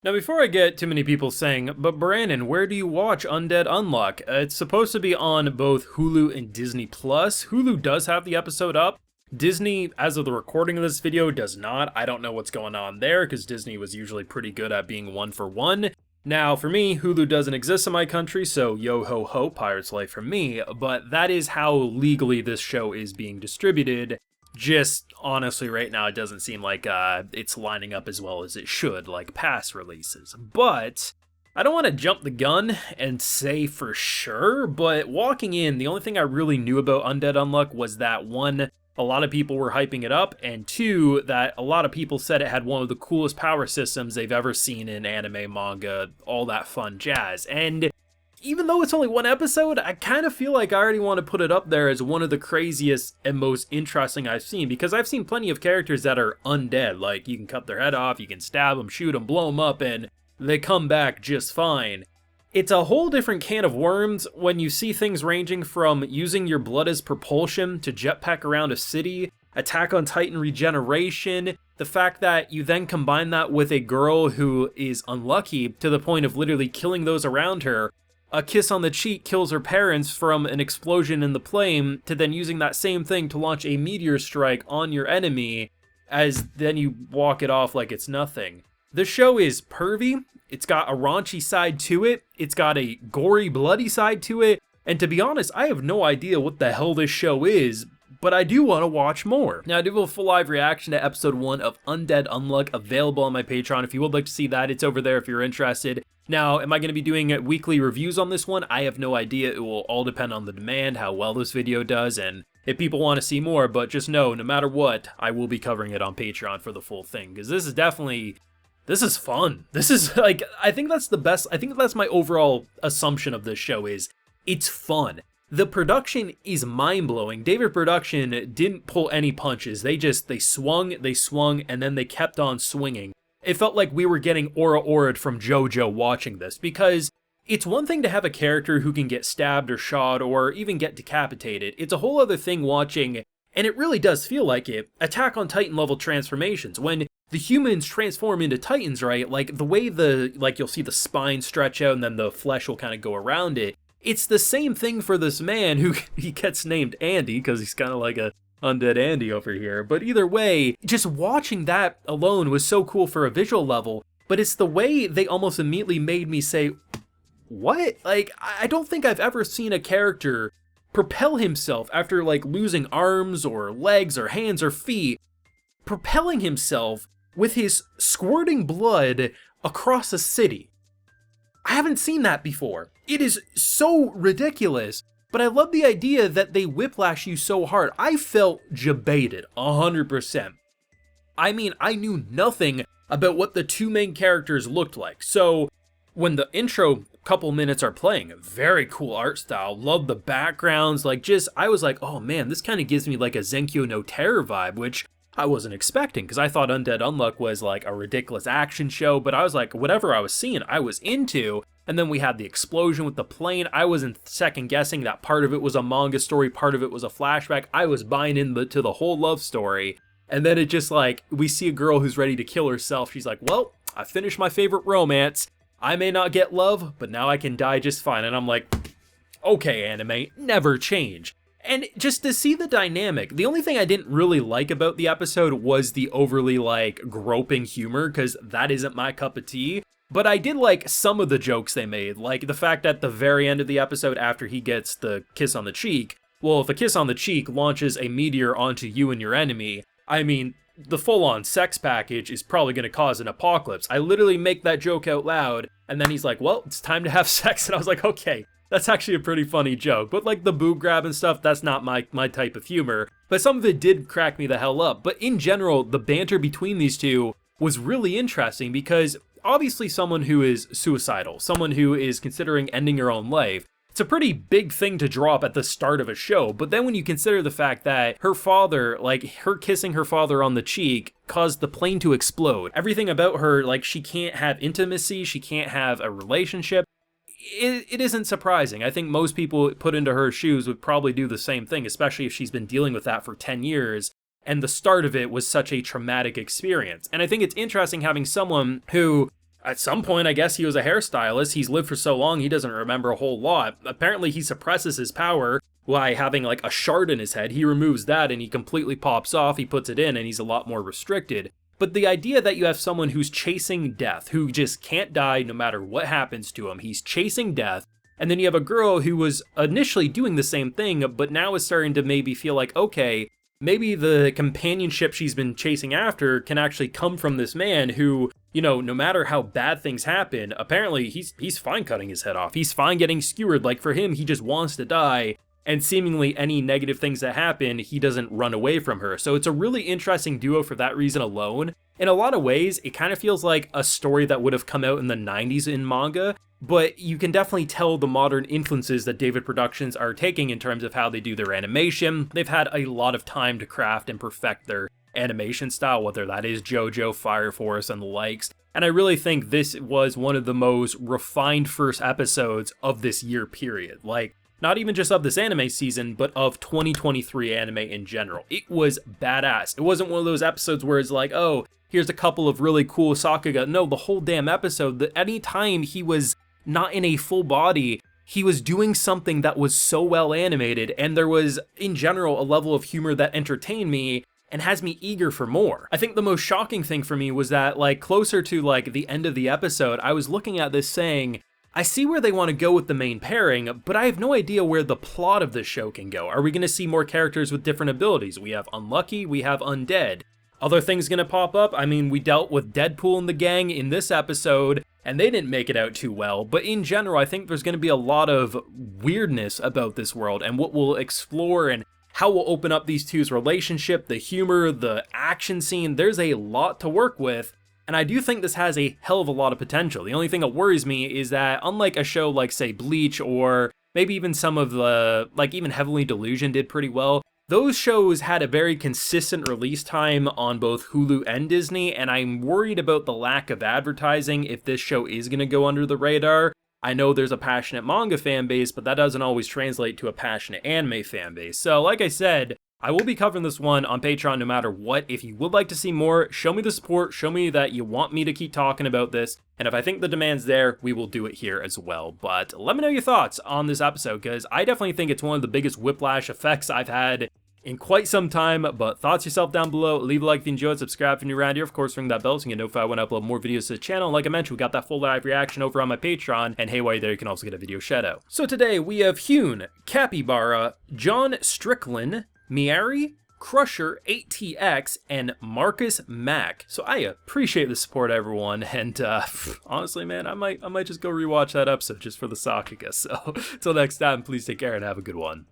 Now, before I get too many people saying, but Brandon, where do you watch Undead Unluck? It's supposed to be on both Hulu and Disney+. Hulu does have the episode up. Disney, as of the recording of this video, does not. I don't know what's going on there, because Disney was usually pretty good at being one for one. Now, for me, Hulu doesn't exist in my country, so yo ho ho, Pirate's Life for me, but that is how legally this show is being distributed. Just honestly, right now, it doesn't seem like it's lining up as well as it should, like past releases. But I don't want to jump the gun and say for sure, but walking in, the only thing I really knew about Undead Unluck was that one, a lot of people were hyping it up, and two, that a lot of people said it had one of the coolest power systems they've ever seen in anime, manga, all that fun jazz. And even though it's only one episode, I kind of feel like I already want to put it up there as one of the craziest and most interesting I've seen, because I've seen plenty of characters that are undead, like you can cut their head off, you can stab them, shoot them, blow them up, and they come back just fine. It's a whole different can of worms when you see things ranging from using your blood as propulsion to jetpack around a city, Attack on Titan regeneration, the fact that you then combine that with a girl who is unlucky to the point of literally killing those around her. A kiss on the cheek kills her parents from an explosion in the plane, to then using that same thing to launch a meteor strike on your enemy, as then you walk it off like it's nothing. The show is pervy, it's got a raunchy side to it, it's got a gory, bloody side to it, and to be honest, I have no idea what the hell this show is, but I do want to watch more. Now, I do have a full live reaction to episode 1 of Undead Unluck available on my Patreon. If you would like to see that, it's over there if you're interested. Now, am I going to be doing weekly reviews on this one? I have no idea. It will all depend on the demand, how well this video does, and if people want to see more, but just know, no matter what, I will be covering it on Patreon for the full thing, because this is definitely, this is fun. This is, like, I think that's the best, I think that's my overall assumption of this show is, it's fun. The production is mind-blowing. David Production didn't pull any punches. They swung, and then they kept on swinging. It felt like we were getting aura-ora'd from JoJo watching this, because it's one thing to have a character who can get stabbed or shot or even get decapitated. It's a whole other thing watching, and it really does feel like it, Attack on Titan level transformations. When the humans transform into Titans, right, like the way you'll see the spine stretch out and then the flesh will kind of go around it. It's the same thing for this man who he gets named Andy because he's kind of like a Undead Andy over here. But either way, just watching that alone was so cool for a visual level, but it's the way they almost immediately made me say, what? Like, I don't think I've ever seen a character propel himself after like losing arms or legs or hands or feet, propelling himself with his squirting blood across a city. I haven't seen that before. It is so ridiculous, but I love the idea that they whiplash you so hard. I felt jebaited, 100%. I mean, I knew nothing about what the two main characters looked like, so when the intro couple minutes are playing, very cool art style, love the backgrounds, like I was like, oh man, this kind of gives me like a Zenkyo no Terror vibe, which I wasn't expecting, because I thought Undead Unluck was like a ridiculous action show, but I was like, whatever I was seeing, I was into. And then we had the explosion with the plane. I wasn't second guessing that part of it was a manga story, part of it was a flashback. I was buying into the whole love story. And then it just like, we see a girl who's ready to kill herself. She's like, well, I finished my favorite romance. I may not get love, but now I can die just fine. And I'm like, okay, anime, never change. And just to see the dynamic, the only thing I didn't really like about the episode was the overly like groping humor, because that isn't my cup of tea. But I did like some of the jokes they made, like the fact that the very end of the episode after he gets the kiss on the cheek, well, if the kiss on the cheek launches a meteor onto you and your enemy, I mean, the full-on sex package is probably going to cause an apocalypse. I literally make that joke out loud, and then he's like, well, it's time to have sex, and I was like, okay. That's actually a pretty funny joke, but like the boob grab and stuff, that's not my type of humor. But some of it did crack me the hell up. But in general, the banter between these two was really interesting because obviously someone who is suicidal, someone who is considering ending her own life, it's a pretty big thing to drop at the start of a show. But then when you consider the fact that her father, like her kissing her father on the cheek, caused the plane to explode. Everything about her, like she can't have intimacy, she can't have a relationship. It isn't surprising. I think most people put into her shoes would probably do the same thing, especially if she's been dealing with that for 10 years, and the start of it was such a traumatic experience. And I think it's interesting having someone who At some point, I guess he was a hairstylist. He's lived for so long, he doesn't remember a whole lot. Apparently, he suppresses his power by having like a shard in his head. He removes that and he completely pops off, he puts it in, and he's a lot more restricted. But the idea that you have someone who's chasing death, who just can't die no matter what happens to him, he's chasing death, and then you have a girl who was initially doing the same thing, but now is starting to maybe feel like, okay, maybe the companionship she's been chasing after can actually come from this man who, you know, no matter how bad things happen, apparently he's fine cutting his head off. He's fine getting skewered. Like, for him, he just wants to die. And seemingly any negative things that happen, he doesn't run away from her. So it's a really interesting duo for that reason alone. In a lot of ways, it kind of feels like a story that would have come out in the 90s in manga, but you can definitely tell the modern influences that David Productions are taking in terms of how they do their animation. They've had a lot of time to craft and perfect their animation style, whether that is JoJo, Fire Force, and the likes. And I really think this was one of the most refined first episodes of this year period. Like, not even just of this anime season, but of 2023 anime in general. It was badass. It wasn't one of those episodes where it's like, oh, here's a couple of really cool Sakuga. No, the whole damn episode, any time he was not in a full body, he was doing something that was so well animated, and there was, in general, a level of humor that entertained me and has me eager for more. I think the most shocking thing for me was that, like, closer to, like, the end of the episode, I was looking at this saying, I see where they want to go with the main pairing, but I have no idea where the plot of this show can go. Are we going to see more characters with different abilities? We have Unlucky, we have Undead. Other things going to pop up? I mean, we dealt with Deadpool and the gang in this episode, and they didn't make it out too well, but in general, I think there's going to be a lot of weirdness about this world, and what we'll explore and how we'll open up these two's relationship, the humor, the action scene. There's a lot to work with. And I do think this has a hell of a lot of potential. The only thing that worries me is that, unlike a show like, say, Bleach, or maybe even some of the, like, even Heavenly Delusion did pretty well, those shows had a very consistent release time on both Hulu and Disney, and I'm worried about the lack of advertising if this show is going to go under the radar. I know there's a passionate manga fan base, but that doesn't always translate to a passionate anime fan base. So, like I said, I will be covering this one on Patreon no matter what. If you would like to see more, show me the support, show me that you want me to keep talking about this, and if I think the demand's there, we will do it here as well. But let me know your thoughts on this episode, because I definitely think it's one of the biggest whiplash effects I've had in quite some time. But thoughts yourself down below, leave a like if you enjoyed, subscribe if you're new around here, of course ring that bell so you get notified when I upload more videos to the channel. Like I mentioned, we got that full live reaction over on my Patreon, and hey, while you're there, you can also get a video shout out. So today we have Hyun, Capybara, John Strickland, Miari, Crusher, 8TX, and Marcus Mack. So I appreciate the support, everyone, and honestly, man, I might just go rewatch that episode just for the Sakuga. So until next time, please take care and have a good one.